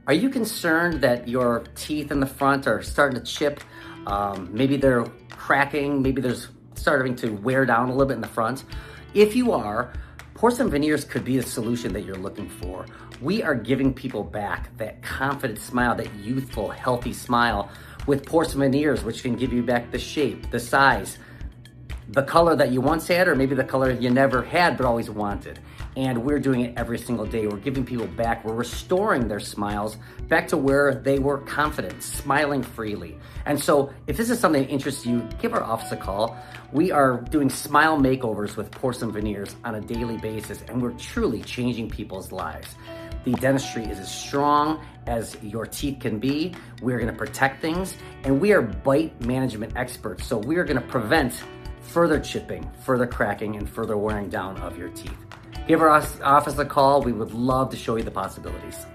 Are you concerned that your teeth in the front are starting to chip? Maybe they're cracking, maybe there's starting to wear down a little bit in the front. If you are, porcelain veneers could be the solution that you're looking for. We are giving people back that confident smile, that youthful, healthy smile with porcelain veneers, which can give you back the shape, the size, the color that you once had, or maybe the color you never had but always wanted. And we're doing it every single day. We're giving people back. We're restoring their smiles back to where they were confident, smiling freely. And so if this is something that interests you, give our office a call. We are doing smile makeovers with porcelain veneers on a daily basis, and we're truly changing people's lives. The dentistry is as strong as your teeth can be. We're gonna protect things, and we are bite management experts. So we are gonna prevent further chipping, further cracking, and further wearing down of your teeth. Give our office a call. We would love to show you the possibilities.